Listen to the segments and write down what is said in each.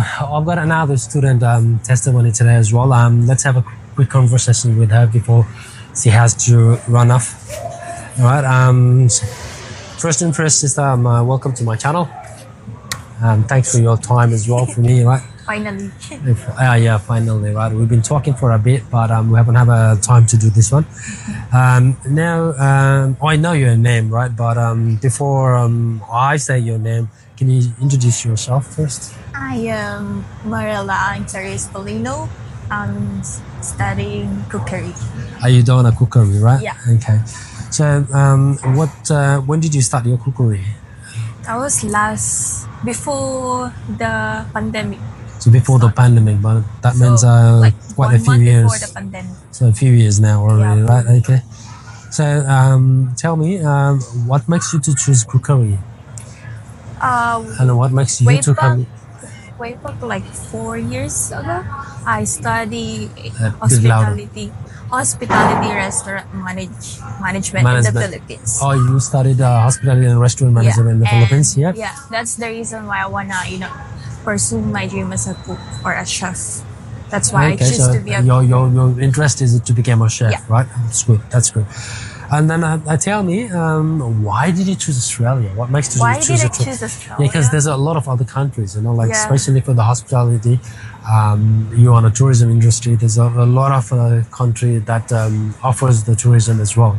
I've got another student testimony today as well. Let's have a quick conversation with her before she has to run off. All right. First and first, sister, welcome to my channel. Thanks for your time as well for me, right? Finally. Yeah, finally, right? We've been talking for a bit, but we haven't had a time to do this one. Now, I know your name, right? But before I say your name, can you introduce yourself first? I am Marilla Antares Polino. I'm studying cookery. Are you doing a cookery, right? Yeah. Okay. So, when did you start your cookery? That was before the pandemic. So before the pandemic, but that means quite a few years. Before the pandemic. So a few years now already, Yeah. right? Okay. So tell me, what makes you to choose cookery? And what makes you to come? Way back like 4 years ago, I studied bit louder. hospitality restaurant management in the Philippines. Oh, you studied hospitality and restaurant management in the Philippines, yeah? Yeah, that's the reason why I wanna, pursue my dream as a cook or a chef. That's why I choose to be a cook. Your interest is to become a chef, Yeah. right? That's good. That's good. And then tell me, why did you choose Australia? What makes you Why choose did I Australia? choose Australia? Yeah, because there's a lot of other countries, Yeah. especially for the hospitality. You're on a tourism industry. There's a lot of country that offers the tourism as well.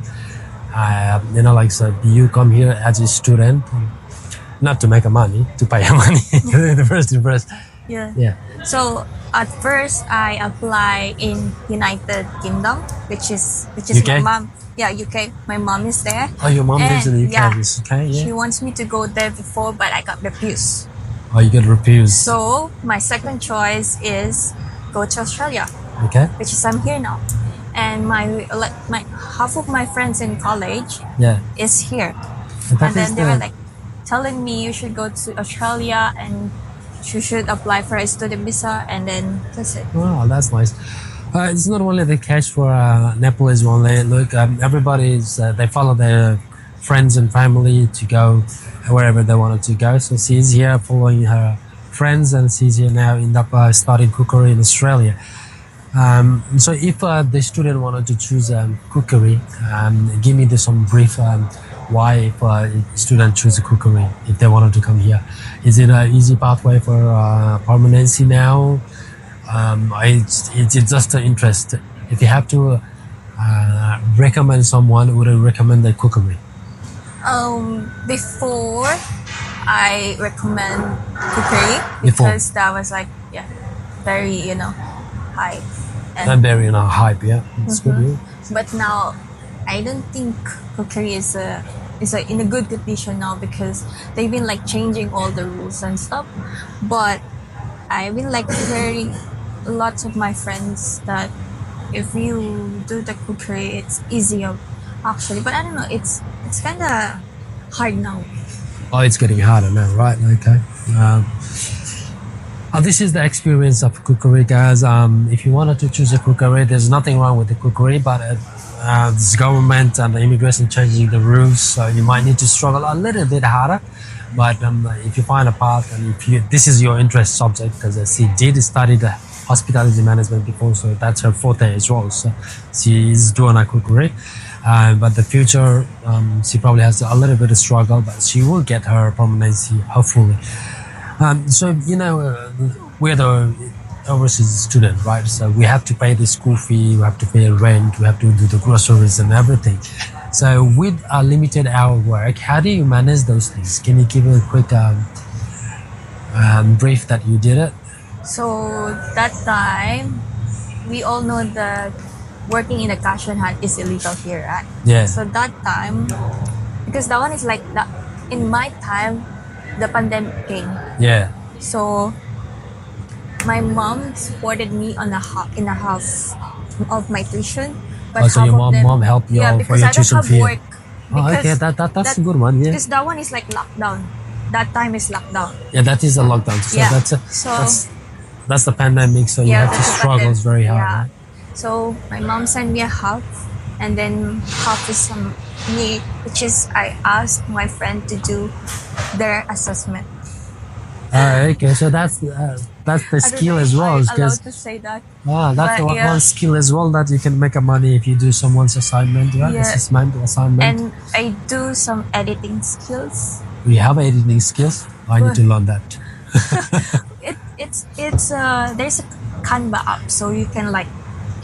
So you come here as a student, not to make money, to pay your money. the first. Yeah. Yeah. So at first I apply in United Kingdom, which is UK? my mom. Yeah, UK. My mom is there. Oh, your mom lives in the UK. Yeah, Okay, yeah. she wants me to go there before, but I got refused. Oh, you get refused. So my second choice is go to Australia, Okay. which is I'm here now, and my half of my friends in college Yeah. is here, That and then is they were like telling me you should go to Australia and you should apply for a student visa, and then that's it. Wow, that's nice. It's not only the case for Nepalese only. Look, everybody's they follow their friends and family to go wherever they wanted to go. So she's here following her friends, and she's here now end up studying cookery in Australia. So if the student wanted to choose cookery, give me some brief why if a student choose cookery if they wanted to come here. Is it an easy pathway for permanency now? It's just an interest. If you have to recommend someone, would I recommend the cookery? Before I recommend cookery Before. because that was very high. And very hype, yeah. It's good. Yeah. But now I don't think cookery is in a good condition now because they've been changing all the rules and stuff. But I've been hearing lots of my friends that if you do the cookery, it's easier actually. But I don't know, it's kind of hard now. Oh, it's getting harder now, right? Okay. This is the experience of cookery, guys. If you wanted to choose a cookery, there's nothing wrong with the cookery, but this government and the immigration changing the rules, so you might need to struggle a little bit harder. But if you find a path, and this is your interest subject, because she did study the hospitality management before, so that's her forte as well. So she is doing a cookery. But the future, she probably has a little bit of struggle, but she will get her permanency, hopefully. So, we're the overseas student, right? So we have to pay the school fee, we have to pay rent, we have to do the groceries and everything. So with a limited hour work, how do you manage those things? Can you give a quick brief that you did it? So that time, we all know that working in a cash and hand is illegal here, right? Yeah. So that time, because that one is in my time, the pandemic came. Yeah. So my mom supported me in a half of my tuition. But so your mom helped you out for your tuition fee. Work. Oh, okay, that's a good one, yeah. Because that one is lockdown. That time is lockdown. Yeah, that is a lockdown. So Yeah. that's the pandemic, so you have to struggle very hard, Yeah. right? So my mom sent me a half, and then half is me, which is I asked my friend to do their assessment. Okay, so that's that's the I don't skill know as if well. I'm Because allowed to say that. that's But yeah. one skill as well that you can make a money if you do someone's assignment, right? Yeah. Assignment. And I do some editing skills. We have editing skills. I need to learn that. It's there's a Canva app, so you can like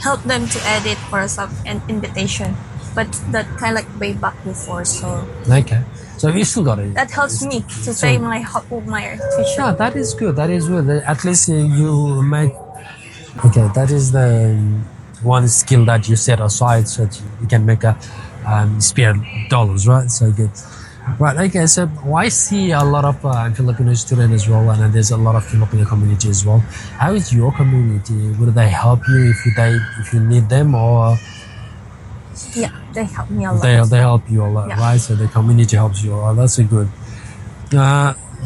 help them to edit for some an invitation. But that kind of like way back before, so Okay. So you still got it. that helps me to pay my tuition. Yeah, that is good. That is good. At least you make. Okay, that is the one skill that you set aside so that you can make a spare dollars, right? So good. Right. Okay. So I see a lot of Filipino students as well, and there's a lot of Filipino community as well. How is your community? Would they help you if you need them, or Yeah, they help me a lot. they help you a lot, Yeah. right? So the community helps you a lot. That's a good.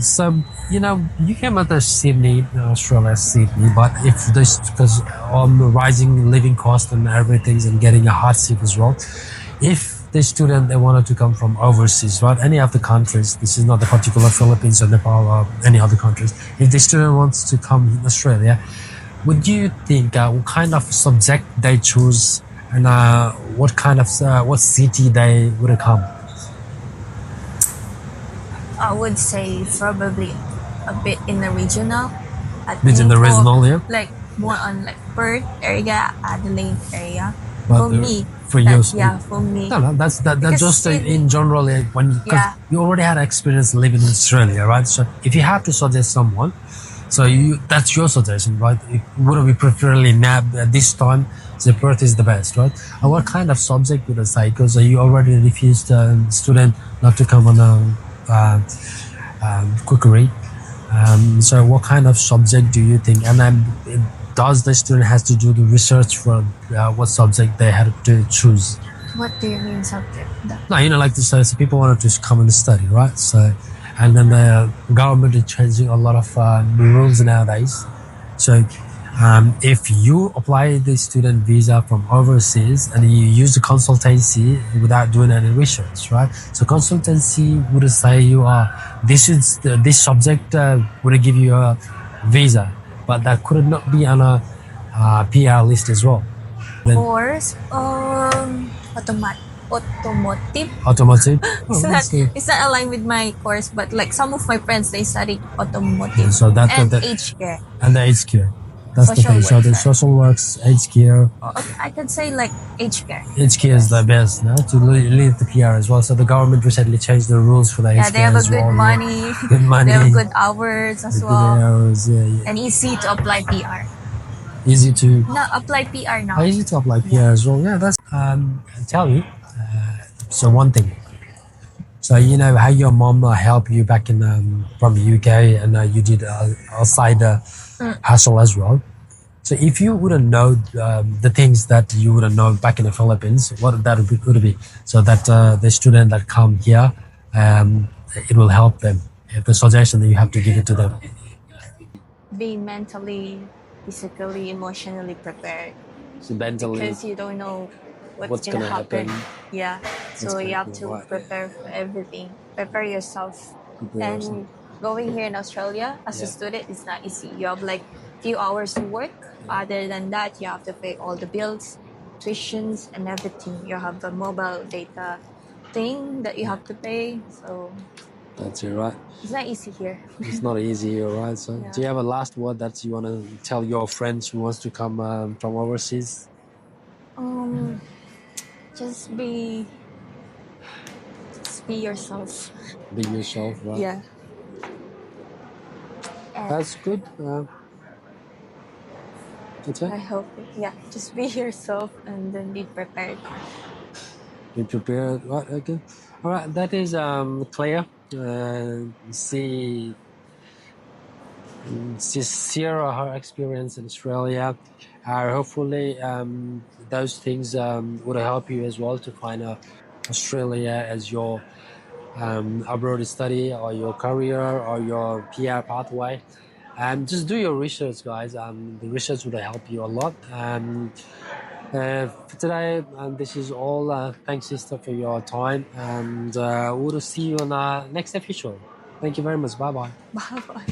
So you came out of Sydney, Australia, Sydney, but if this because on the rising living cost and everything and getting a hardship as well, if the student they wanted to come from overseas, right, any of the countries, this is not the particular Philippines or Nepal or any other countries. If the student wants to come in Australia, would you think what kind of subject they choose and what kind of what city they would come? I would say probably a bit in the regional. I Bit in think the regional, yeah. like more on like Perth area, Adelaide area. But For me, for you, yeah, for me. no, that's Because just Sydney- in general when because Yeah. you already had experience living in Australia, right? So if you have to suggest someone, so that's your suggestion, right? It wouldn't be preferably NAB at this time. The Perth is the best, right? And what kind of subject would I say? Because you already refused a student not to come on cookery. So what kind of subject do you think? And then does the student has to do the research for what subject they had to choose? What do you mean subject? No, like to say, so people wanted to come and study, right? So, and then the government is changing a lot of rules nowadays. So, if you apply the student visa from overseas and you use the consultancy without doing any research, right? So, consultancy would say you are this subject would give you a visa, but that could not be on a PR list as well. Then Course, automotive. automotive. Oh, It's not, that's good. it's not aligned with my course, but like some of my friends they studied automotive So that and that aged care. and the aged care. That's the Social thing. So the welfare. social works, aged care, I could say like aged care. aged care is the best now to lead the PR as well. So the government recently changed the rules for the Yeah, aged they care have a as good well. money. Good money. They have good hours as Good well, hours, yeah. and easy to apply PR. Easy to Now apply PR now. easy to apply PR as well. Yeah, that's tell you. So one thing. So how your mom helped you back in from the UK and you did outside hustle as well. So if you wouldn't know the things that you wouldn't know back in the Philippines, what that would be? So that the student that come here, it will help them. The suggestion that you have to give it to them. Be mentally, physically, emotionally prepared So mentally, because you don't know what's What's gonna gonna happen. happen. Yeah, so That's you have correct, to right. prepare for everything. Prepare yourself. Prepare And yourself. going here in Australia as a Yeah. student is not easy. You have like few hours to work. Other than that, you have to pay all the bills, tuitions, and everything. You have the mobile data thing that you have to pay. So That's it, right? it's not easy here. It's not easy, all right. So, Yeah. do you have a last word that you want to tell your friends who wants to come from overseas? Um, just be yourself. Be yourself, right? Yeah. And That's good. That's I it. hope, yeah, just be yourself and then be prepared. Be prepared, right? Okay. All right. That is Claire. She share her experience in Australia. Hopefully, those things would help you as well to find Australia as your abroad study or your career or your PR pathway. Just do your research, guys. The research would help you a lot. For today, this is all. Thanks, sister, for your time, and we'll see you on our next episode. Thank you very much. Bye bye. Bye bye.